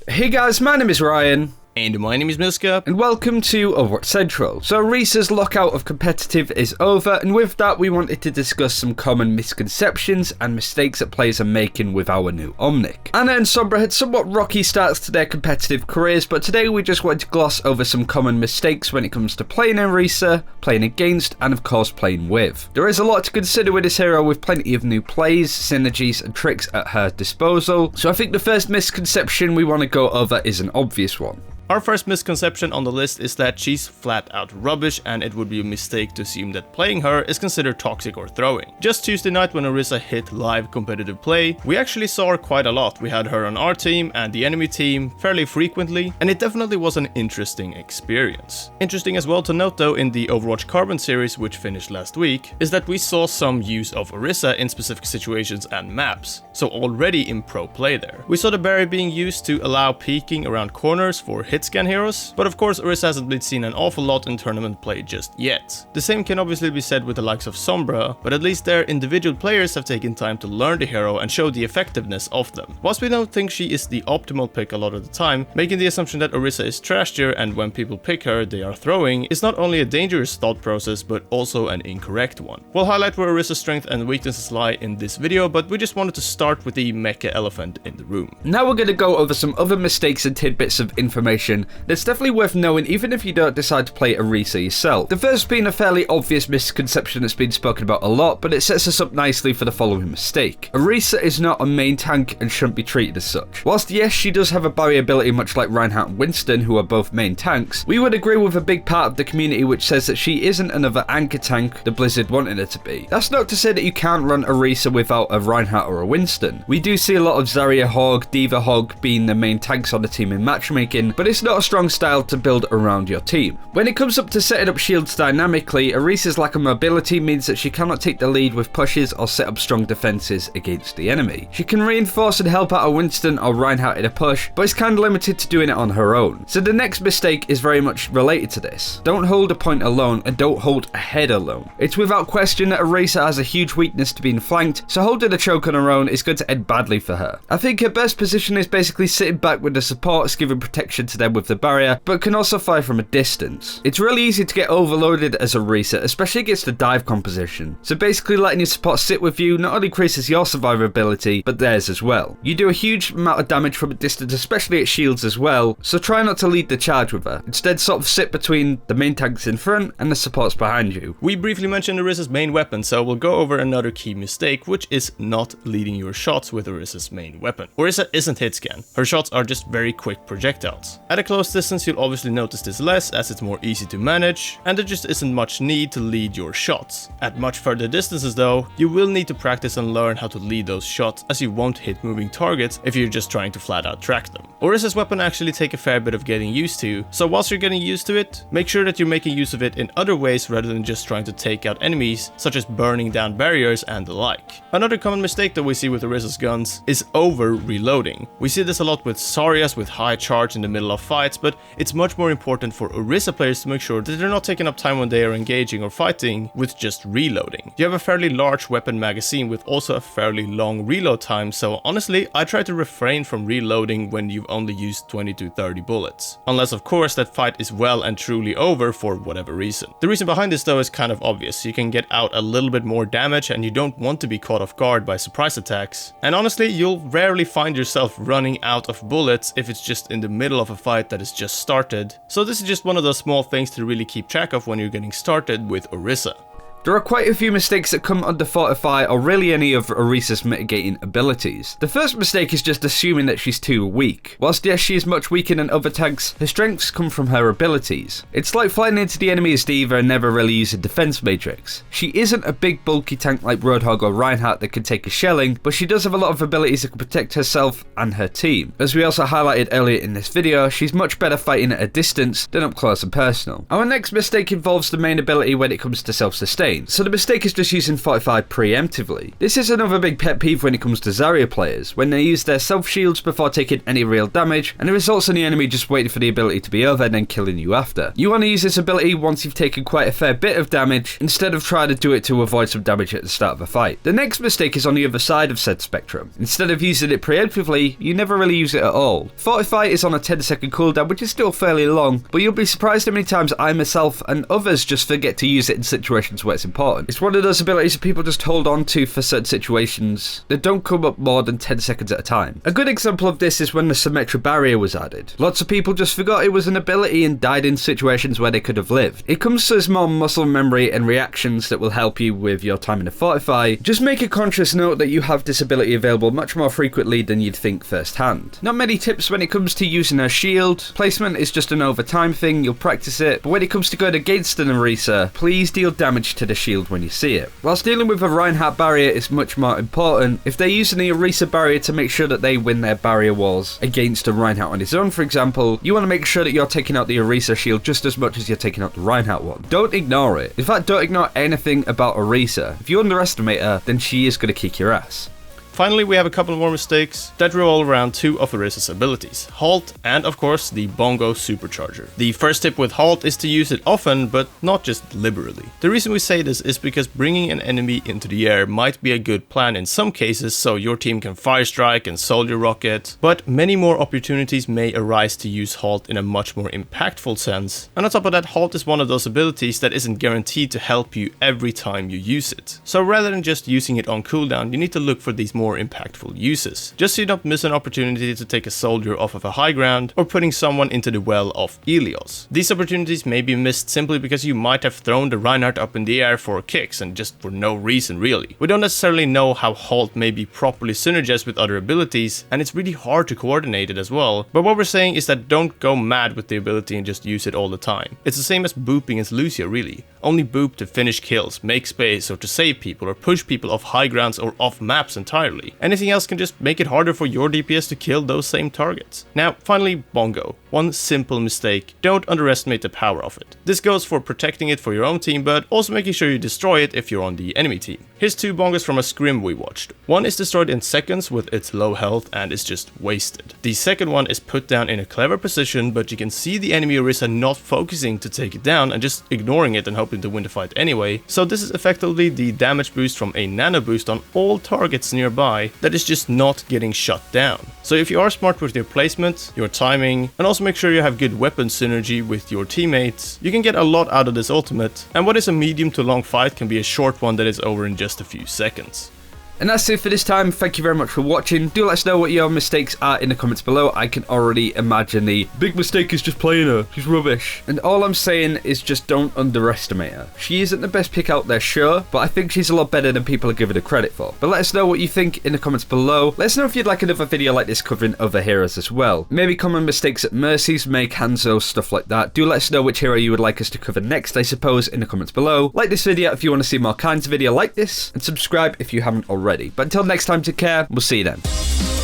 Hey guys, my name is Ryan. And my name is Miska. And welcome to Overwatch Central. So Orisa's lockout of competitive is over, and with that we wanted to discuss some common misconceptions and mistakes that players are making with our new omnic. Ana and Sombra had somewhat rocky starts to their competitive careers, but today we just wanted to gloss over some common mistakes when it comes to playing Orisa, playing against, and of course playing with. There is a lot to consider with this hero with plenty of new plays, synergies, and tricks at her disposal, so I think the first misconception we want to go over is an obvious one. Our first misconception on the list is that she's flat out rubbish, and it would be a mistake to assume that playing her is considered toxic or throwing. Just Tuesday night when Orisa hit live competitive play, we actually saw her quite a lot. We had her on our team and the enemy team fairly frequently, and it definitely was an interesting experience. Interesting as well to note though, in the Overwatch Carbon series, which finished last week, is that we saw some use of Orisa in specific situations and maps, so already in pro play there. We saw the barrier being used to allow peeking around corners for hit scan heroes, but of course Orisa hasn't been seen an awful lot in tournament play just yet. The same can obviously be said with the likes of Sombra, but at least their individual players have taken time to learn the hero and show the effectiveness of them. Whilst we don't think she is the optimal pick a lot of the time, making the assumption that Orisa is trash tier and when people pick her they are throwing is not only a dangerous thought process but also an incorrect one. We'll highlight where Orisa's strength and weaknesses lie in this video, but we just wanted to start with the mecha elephant in the room. Now we're going to go over some other mistakes and tidbits of information that's definitely worth knowing even if you don't decide to play Orisa yourself. The first being a fairly obvious misconception that's been spoken about a lot, but it sets us up nicely for the following mistake. Orisa is not a main tank and shouldn't be treated as such. Whilst yes, she does have a barrier ability much like Reinhardt and Winston, who are both main tanks, we would agree with a big part of the community which says that she isn't another anchor tank the Blizzard wanted her to be. That's not to say that you can't run Orisa without a Reinhardt or a Winston. We do see a lot of Zarya Hog, Diva Hog being the main tanks on the team in matchmaking, but it's not a strong style to build around your team. When it comes up to setting up shields dynamically, Orisa's lack of mobility means that she cannot take the lead with pushes or set up strong defenses against the enemy. She can reinforce and help out a Winston or Reinhardt in a push, but is kind of limited to doing it on her own. So the next mistake is very much related to this. Don't hold a point alone and don't hold a head alone. It's without question that Orisa has a huge weakness to being flanked, so holding a choke on her own is going to end badly for her. I think her best position is basically sitting back with the supports, giving protection to them with the barrier, but can also fire from a distance. It's really easy to get overloaded as Orisa, especially against the dive composition. So basically letting your support sit with you not only increases your survivability, but theirs as well. You do a huge amount of damage from a distance, especially at shields as well, so try not to lead the charge with her. Instead sort of sit between the main tanks in front and the supports behind you. We briefly mentioned Orisa's main weapon, so we'll go over another key mistake, which is not leading your shots with Orisa's main weapon. Orisa isn't hit scan. Her shots are just very quick projectiles. At a close distance you'll obviously notice this less as it's more easy to manage, and there just isn't much need to lead your shots. At much further distances though, you will need to practice and learn how to lead those shots, as you won't hit moving targets if you're just trying to flat out track them. Orisa's weapon actually take a fair bit of getting used to, so whilst you're getting used to it, make sure that you're making use of it in other ways rather than just trying to take out enemies, such as burning down barriers and the like. Another common mistake that we see with Orisa's guns is over reloading. We see this a lot with Zaryas with high charge in the middle of fights, but it's much more important for Orisa players to make sure that they're not taking up time when they are engaging or fighting with just reloading. You have a fairly large weapon magazine with also a fairly long reload time, so honestly I try to refrain from reloading when you've only used 20 to 30 bullets. Unless of course that fight is well and truly over for whatever reason. The reason behind this though is kind of obvious. You can get out a little bit more damage and you don't want to be caught off guard by surprise attacks. And honestly you'll rarely find yourself running out of bullets if it's just in the middle of a fight that is just started. So this is just one of those small things to really keep track of when you're getting started with Orisa. There are quite a few mistakes that come under Fortify or really any of Orisa's mitigating abilities. The first mistake is just assuming that she's too weak. Whilst yes, she is much weaker than other tanks, her strengths come from her abilities. It's like flying into the enemy as Diva and never really use a defense matrix. She isn't a big bulky tank like Roadhog or Reinhardt that can take a shelling, but she does have a lot of abilities that can protect herself and her team. As we also highlighted earlier in this video, she's much better fighting at a distance than up close and personal. Our next mistake involves the main ability when it comes to self-sustain. lane, so the mistake is just using Fortify preemptively. This is another big pet peeve when it comes to Zarya players, when they use their self shields before taking any real damage, and it results in the enemy just waiting for the ability to be over and then killing you after. You want to use this ability once you've taken quite a fair bit of damage, instead of trying to do it to avoid some damage at the start of a fight. The next mistake is on the other side of said spectrum. Instead of using it preemptively, you never really use it at all. Fortify is on a 10-second cooldown, which is still fairly long, but you'll be surprised how many times I myself and others just forget to use it in situations where it's important. It's one of those abilities that people just hold on to for certain situations that don't come up more than 10 seconds at a time. A good example of this is when the Symmetra barrier was added. Lots of people just forgot it was an ability and died in situations where they could have lived. It comes to more muscle memory and reactions that will help you with your time in a Fortify. Just make a conscious note that you have this ability available much more frequently than you'd think firsthand. Not many tips when it comes to using her shield. Placement is just an over time thing, you'll practice it, but when it comes to going against an Orisa, please deal damage to the shield when you see it. Whilst dealing with a Reinhardt barrier is much more important, if they're using the Orisa barrier to make sure that they win their barrier walls against a Reinhardt on his own, for example, you want to make sure that you're taking out the Orisa shield just as much as you're taking out the Reinhardt one. Don't ignore it. In fact, don't ignore anything about Orisa. If you underestimate her, then she is going to kick your ass. Finally, we have a couple more mistakes that revolve around two of Orisa's abilities, HALT and of course the BONGO supercharger. The first tip with HALT is to use it often, but not just liberally. The reason we say this is because bringing an enemy into the air might be a good plan in some cases, so your team can fire strike and soldier rocket, but many more opportunities may arise to use HALT in a much more impactful sense. And on top of that, HALT is one of those abilities that isn't guaranteed to help you every time you use it. So rather than just using it on cooldown, you need to look for these more impactful uses, just so you don't miss an opportunity to take a soldier off of a high ground or putting someone into the well of Ilios. These opportunities may be missed simply because you might have thrown the Reinhardt up in the air for kicks and just for no reason really. We don't necessarily know how HALT may be properly synergized with other abilities, and it's really hard to coordinate it as well, but what we're saying is that don't go mad with the ability and just use it all the time. It's the same as booping as Lucia really. Only boop to finish kills, make space, or to save people, or push people off high grounds or off maps entirely. Anything else can just make it harder for your DPS to kill those same targets. Now, finally, BONGO. One simple mistake: don't underestimate the power of it. This goes for protecting it for your own team, but also making sure you destroy it if you're on the enemy team. Here's two bongos from a scrim we watched. One is destroyed in seconds with its low health and is just wasted. The second one is put down in a clever position, but you can see the enemy Orisa not focusing to take it down and just ignoring it and hoping to win the fight anyway. So this is effectively the damage boost from a nano boost on all targets nearby that is just not getting shut down. So if you are smart with your placement, your timing, and also make sure you have good weapon synergy with your teammates, you can get a lot out of this ultimate, and what is a medium to long fight can be a short one that is over in just a few seconds. And that's it for this time. Thank you very much for watching. Do let us know what your mistakes are in the comments below. I can already imagine the big mistake is just playing her. She's rubbish. And all I'm saying is just don't underestimate her. She isn't the best pick out there, sure, but I think she's a lot better than people are giving her credit for. But let us know what you think in the comments below. Let us know if you'd like another video like this covering other heroes as well. Maybe common mistakes at Mercy's, Meg, Hanzo, stuff like that. Do let us know which hero you would like us to cover next, I suppose, in the comments below. Like this video if you want to see more kinds of video like this, and subscribe if you haven't already. But until next time, take care. We'll see you then.